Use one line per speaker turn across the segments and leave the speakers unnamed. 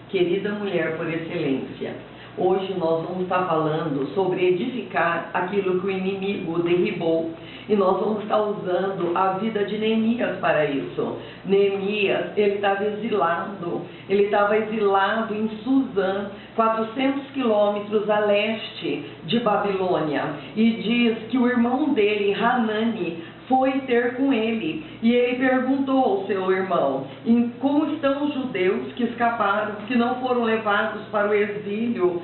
querida mulher por excelência. Hoje nós vamos estar falando sobre edificar aquilo que o inimigo derribou. E nós vamos estar usando a vida de Neemias para isso. Neemias, ele estava exilado. Ele estava exilado em Suzã, 400 quilômetros a leste de Babilônia. E diz que o irmão dele, Hanani, foi ter com ele, e ele perguntou ao seu irmão: como estão os judeus que escaparam, que não foram levados para o exílio,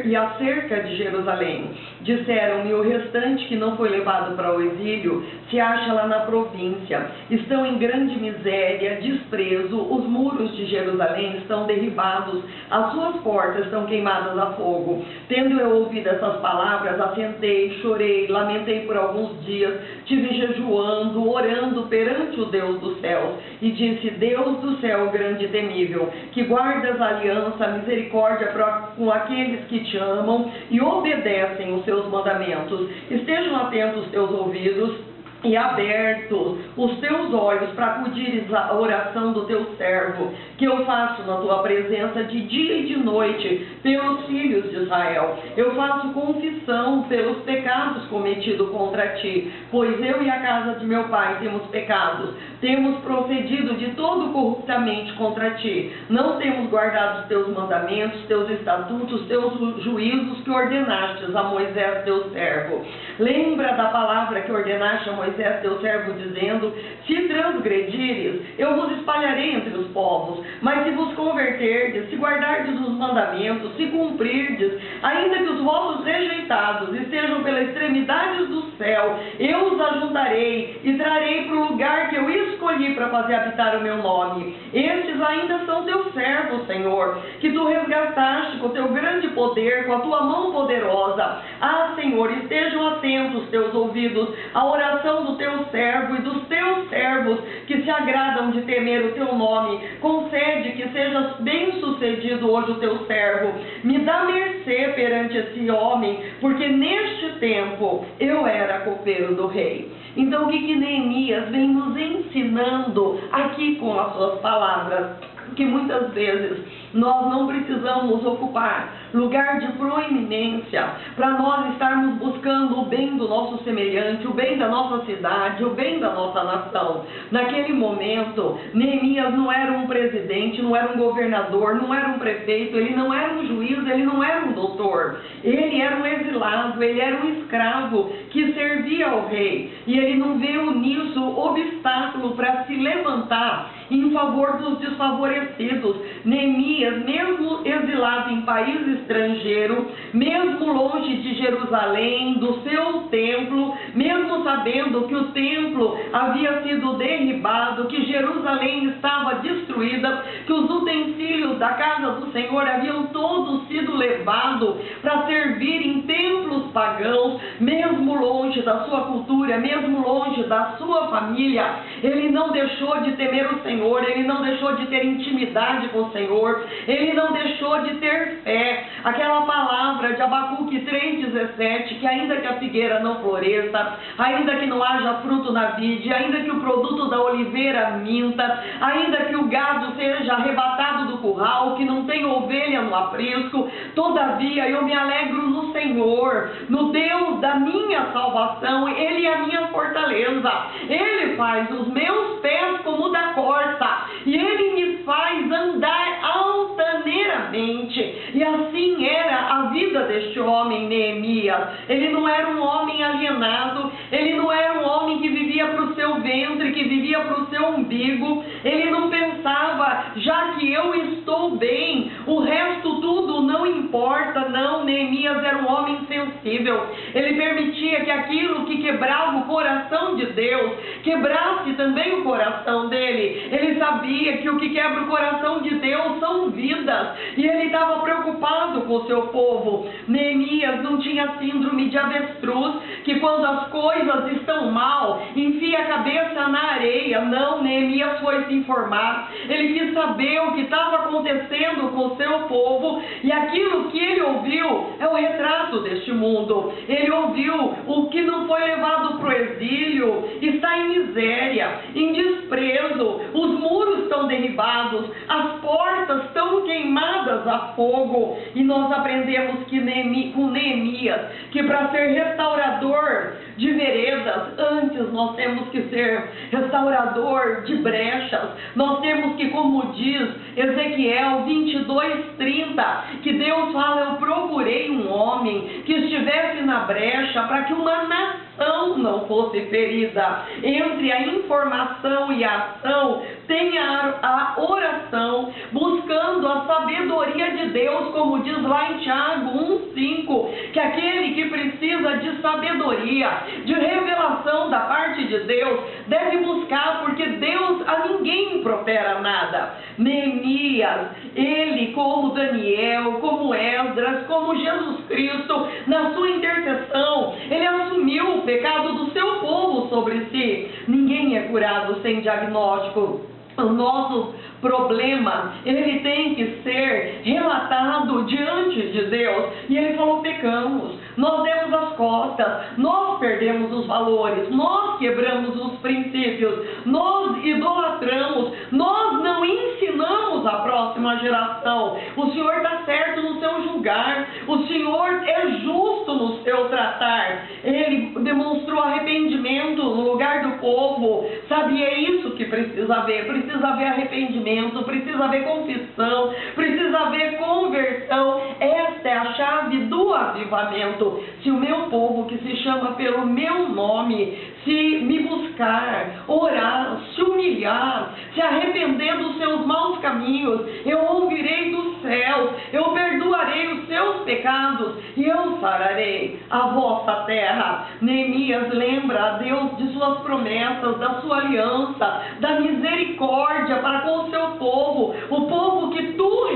e acerca de Jerusalém? Disseram-me: o restante que não foi levado para o exílio se acha lá na província. Estão em grande miséria, desprezo, os muros de Jerusalém estão derribados, as suas portas estão queimadas a fogo. Tendo eu ouvido essas palavras, assentei, chorei, lamentei por alguns dias, tive jejuando, orando perante o Deus dos céus, e disse: Deus do céu grande e temível, que guardas a aliança, a misericórdia com aqueles que te amam e obedecem os seus mandamentos, estejam atentos os teus ouvidos e abertos os teus olhos para acudires à oração do teu servo, que eu faço na tua presença de dia e de noite pelos filhos de Israel. Eu faço confissão pelos pecados cometidos contra ti, pois eu e a casa de meu pai temos pecados, temos procedido de todo corruptamente contra ti, não temos guardado os teus mandamentos, teus estatutos, teus juízos que ordenastes a Moisés teu servo. Lembra da palavra que ordenaste a Moisés teu servo, dizendo: se transgredires, eu vos espalharei entre os povos, mas se vos converterdes, se guardardes os mandamentos, se cumprirdes, ainda que os vossos rejeitados estejam pela extremidade do céu, eu os ajuntarei e trarei para o lugar que eu escolhi para fazer habitar o meu nome. Estes ainda são teus servos, Senhor, que tu resgataste com teu grande poder, com a tua mão poderosa. Ah, Senhor, estejam atentos teus ouvidos à oração do teu servo e dos teus servos que se agradam de temer o teu nome. Concede que sejas bem-sucedido hoje o teu servo. Me dá mercê perante esse homem, porque neste tempo eu era copeiro do rei. Então, o que Neemias vem nos ensinando aqui com as suas palavras? Que muitas vezes nós não precisamos ocupar lugar de proeminência para nós estarmos buscando o bem do nosso semelhante, o bem da nossa cidade, o bem da nossa nação. Naquele momento, Neemias não era um presidente, não era um governador, não era um prefeito, ele não era um juiz, ele não era um doutor. Ele era um exilado, ele era um escravo que servia ao rei. E ele não viu nisso obstáculo para se levantar em favor dos desfavorecidos. Neemias, mesmo exilado em país estrangeiro, mesmo longe de Jerusalém, do seu templo, mesmo sabendo que o templo havia sido derribado, que Jerusalém estava destruída, que os utensílios da casa do Senhor haviam todos sido levados para servir em templos pagãos, mesmo longe da sua cultura, mesmo longe da sua família, ele não deixou de temer o Senhor, ele não deixou de ter intimidade com o Senhor, ele não deixou de ter fé. Aquela palavra de Abacuque 3,17, que ainda que a figueira não floresça, ainda que não haja fruto na vide, ainda que o produto da oliveira minta, ainda que o gado seja arrebatado do curral, que não tem ovelha no aprisco, todavia eu me alegro no Senhor, no Deus da minha salvação. Ele é a minha fortaleza, ele faz os meus pés como da corça, e ele me faz andar altaneiramente. E assim era a vida deste homem, Neemias. Ele não era um homem alienado, ele não era um homem que vivia para o seu ventre, que vivia para o seu umbigo. Ele não pensava: já que eu estou bem, o resto tudo não importa. Não, Neemias era um homem sensível. Ele permitia que aquilo que quebrava o coração de Deus quebrasse também o coração dele. Ele sabia que o que quebra o coração de Deus são vidas, e ele estava preocupado com o seu povo. Neemias não tinha síndrome de avestruz, que quando as coisas estão mal, enfia a cabeça na areia. Não, Neemias foi se informar. Ele quis saber o que estava acontecendo com o seu povo, e aquilo que ele ouviu é o retrato deste mundo. Ele ouviu o que não foi levado para o exílio, está em miséria, em desprezo, os muros estão derribados, as portas estão queimadas a fogo. E nós aprendemos que com Neemias, que para ser restaurador de veredas, antes nós temos que ser restaurador de brechas. Nós temos que, como diz Ezequiel 22:30, que Deus fala: eu procurei um homem que estivesse na brecha para que uma nação não fosse ferida. Entre a informação e a ação tem a oração, buscando a sabedoria de Deus, como diz lá em Tiago 1:5, que aquele que precisa de sabedoria, de revelação da parte de Deus, deve buscar, porque Deus a ninguém impropera nada. Neemias, ele, como Daniel, como Esdras, como Jesus Cristo, na sua intercessão, ele assumiu o pecado do seu povo sobre si. Ninguém é curado sem diagnóstico. O nosso problema, ele tem que ser relatado diante de Deus. E ele falou: pecamos, nós demos as costas, nós perdemos os valores, nós quebramos os princípios, nós idolatramos, nós não ensinamos a próxima geração. O Senhor está certo no seu julgar, o Senhor é justo no seu tratar. Ele demonstrou arrependimento no lugar do povo, sabe? É isso que precisa haver arrependimento, precisa haver confissão, precisa haver conversão. Esta é a chave do avivamento. Se o meu povo, que se chama pelo meu nome, se me buscar, orar, se humilhar, se arrepender dos seus maus caminhos, eu ouvirei dos céus, eu perdoarei os seus pecados e eu sararei a vossa terra. Neemias lembra a Deus de suas promessas, da sua aliança, da misericórdia para com o seu povo, o povo que tu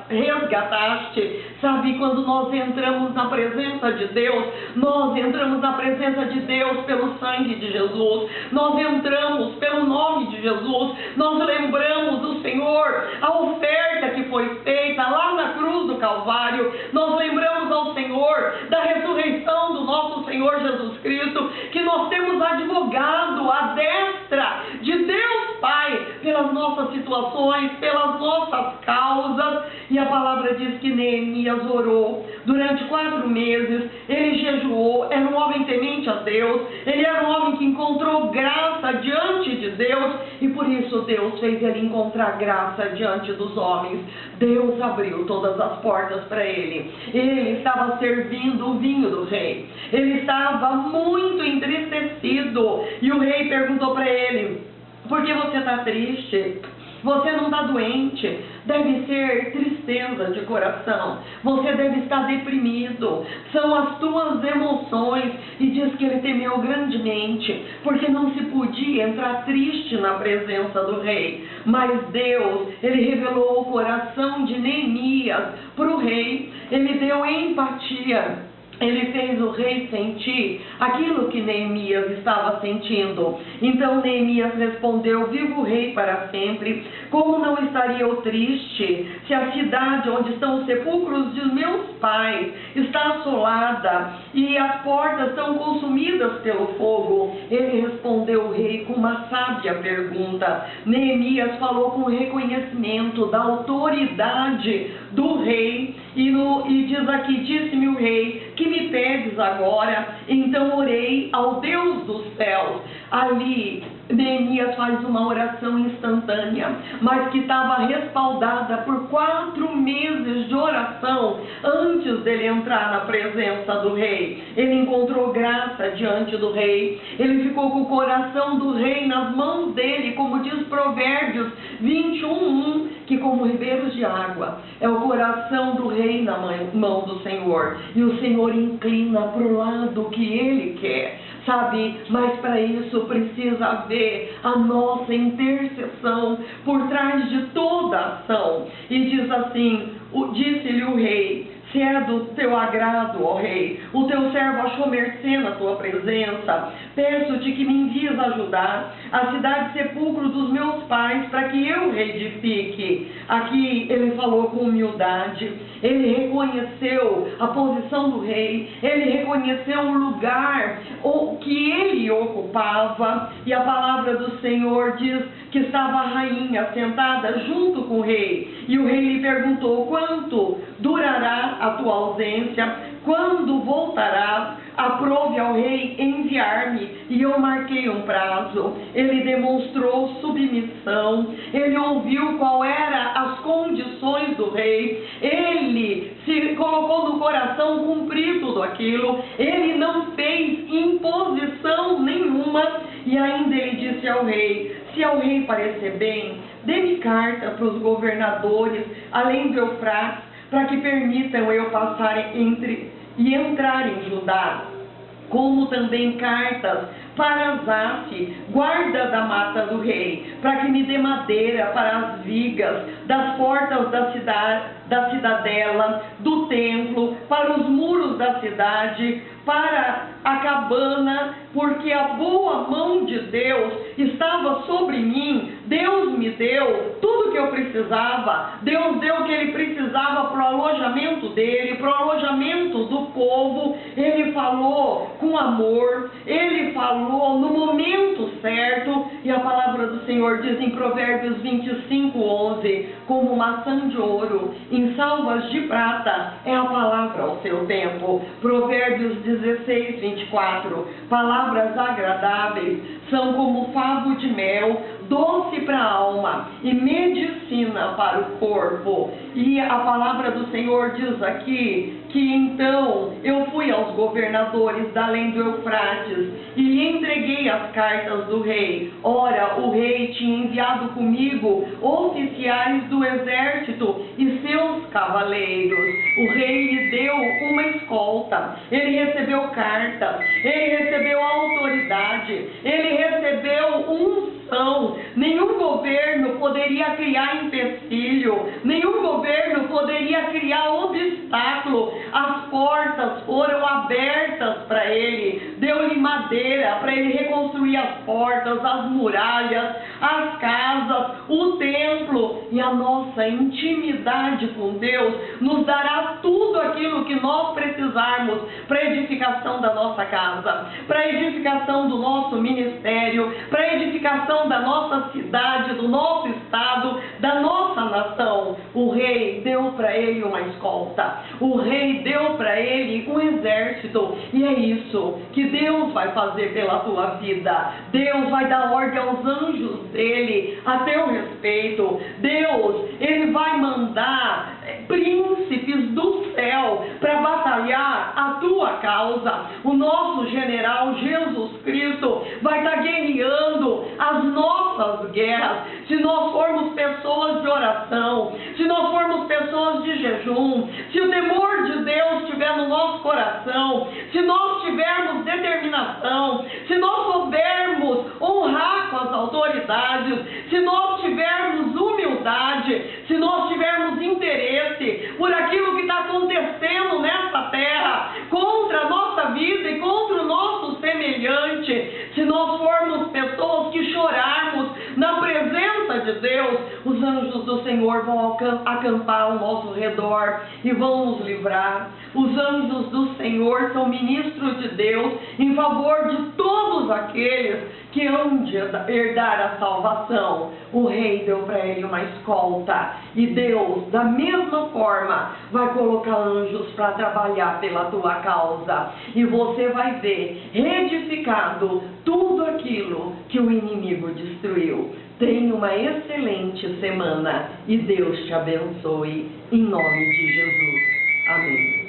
resgataste. Sabe, quando nós entramos na presença de Deus, nós entramos na presença de Deus pelo sangue de Jesus, nós entramos pelo nome de Jesus, nós lembramos do Senhor, a oferta que foi feita lá na cruz do Calvário, nós lembramos ao Senhor da ressurreição do nosso Senhor Jesus Cristo, que nós temos advogado à destra de Deus Pai pelas nossas situações, pelas nossas causas. E a palavra diz que Neemias orou durante 4 meses, ele jejuou, era um homem temente a Deus, ele era um homem que encontrou graça diante de Deus, e por isso Deus fez ele encontrar graça diante dos homens. Deus abriu todas as portas para ele. Ele estava servindo o vinho do rei, ele estava muito entristecido, e o rei perguntou para ele: por que você está triste? Você não está doente, deve ser tristeza de coração, você deve estar deprimido, são as tuas emoções. E diz que ele temeu grandemente, porque não se podia entrar triste na presença do rei. Mas Deus, ele revelou o coração de Neemias para o rei, ele deu empatia. Ele fez o rei sentir aquilo que Neemias estava sentindo. Então Neemias respondeu: viva o rei para sempre. Como não estaria eu triste se a cidade onde estão os sepulcros de meus pais está assolada e as portas são consumidas pelo fogo? Ele respondeu o rei com uma sábia pergunta. Neemias falou com reconhecimento da autoridade do rei e diz aqui: disse-me o rei, que me pedes agora? Então orei ao Deus dos céus. Ali Neemias faz uma oração instantânea, mas que estava respaldada por 4 meses de oração antes dele entrar na presença do rei. Ele encontrou graça diante do rei, ele ficou com o coração do rei nas mãos dele, como diz Provérbios 21:1, que como ribeiros de água é o coração do rei na mão do Senhor, e o Senhor inclina para o lado que ele quer, sabe? Mas para isso precisa haver a nossa intercessão por trás de toda a ação. E diz assim: disse-lhe o rei: se é do teu agrado, ó Rei. O teu servo achou mercê na tua presença. Peço-te que me envies ajudar a cidade sepulcro dos meus pais, para que eu reedifique. Aqui ele falou com humildade, ele reconheceu a posição do rei, ele reconheceu o lugar que ele ocupava, e a palavra do Senhor diz que estava a rainha sentada junto com o rei, e o rei lhe perguntou: quanto durará a tua ausência? Quando voltarás? Aprove ao rei enviar-me, e eu marquei um prazo. Ele demonstrou submissão, ele ouviu qual era as condições do rei, ele se colocou no coração cumprir tudo aquilo, ele não fez imposição nenhuma, e ainda ele disse ao rei: se ao rei parecer bem, dê-me carta para os governadores além do Eufrates, para que permitam eu passar e entrar em Judá, como também cartas para Asaf, guarda da mata do rei, para que me dê madeira para as vigas das portas da cidadela, do templo, para os muros da cidade, para a cabana, porque a boa mão de Deus estava sobre mim. Deus me deu tudo o que eu precisava. Deus deu o que ele precisava para o alojamento dele, para o alojamento do povo. Ele falou com amor, ele falou no momento certo, e a palavra do Senhor diz em Provérbios 25:11, como maçã de ouro em salvas de prata é a palavra ao seu tempo. Provérbios 16:24, palavras agradáveis são como favo de mel, doce para a alma e medicina para o corpo. E a palavra do Senhor diz aqui que então eu fui aos governadores da além do Eufrates e lhe entreguei as cartas do rei. Ora, o rei tinha enviado comigo oficiais do exército e seus cavaleiros. O rei lhe deu uma escolta, ele recebeu cartas, ele recebeu autoridade, ele recebeu unção. Nenhum governo poderia criar empecilho, nenhum governo poderia criar obstáculo. As portas foram abertas para ele, deu-lhe madeira para ele reconstruir as portas, as muralhas, as casas, o templo. E a nossa intimidade com Deus nos dará tudo aquilo que nós precisarmos para a edificação da nossa casa, para a edificação do nosso ministério, para a edificação da nossa cidade, do nosso estado, da nossa nação. O rei deu para ele uma escolta, o rei deu para ele um exército, e é isso que Deus vai fazer pela tua vida. Deus vai dar ordem aos anjos dele a teu respeito. Deus, ele vai mandar príncipes do céu para batalhar a tua causa. O nosso general Jesus Cristo vai estar guerreando as nossas guerras. Se nós formos pessoas de oração, se nós formos pessoas de jejum, se o temor de Deus estiver no nosso coração, se nós tivermos determinação, se nós soubermos honrar com as autoridades, se nós tivermos humildade, se nós tivermos interesse por aquilo que está acontecendo nessa terra, contra a nossa vida e contra o nosso semelhante, se nós formos pessoas que chorarmos na presença de Deus, os anjos do Senhor vão acampar ao nosso redor e vão nos livrar. Os anjos do Senhor são ministros de Deus em favor de todos aqueles que hão de herdar a salvação. O rei deu para ele uma escolta, e Deus, da mesma forma, vai colocar anjos para trabalhar pela tua causa, e você vai ver reedificado tudo aquilo que o inimigo destruiu. Tenha uma excelente semana e Deus te abençoe, em nome de Jesus. Amém.